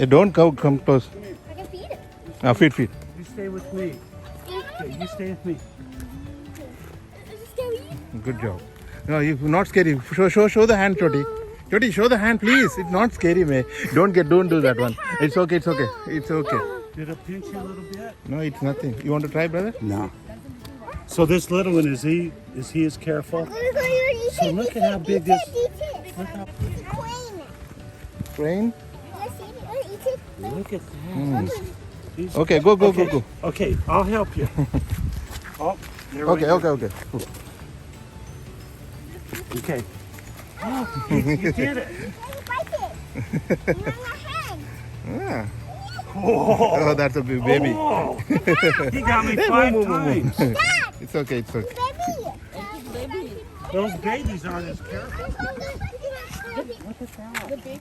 Don't come close. I can feed it. Feed. You stay with me. Okay, you stay with me. Is it scary? Good job. No, you're not scary. Show the hand, Choti. Choti, show the hand, please. It's not scary, May. Don't do that one. It's okay. It's okay. Did it pinch you a little bit? No, it's nothing. You want to try, brother? No. So this little one, is he as careful? So look at how big this. Look how It's a crane. Crane? Let's eat it. Look at that. He's- Okay, go. Okay, I'll help you. Oh, there we Okay. go. Okay. Oh, you did it. Bite it. You're in the hand. Yeah. Oh, Oh, that's a big baby. oh. He got me 5 times. It's okay. Baby. Those babies aren't as careful. Look at that.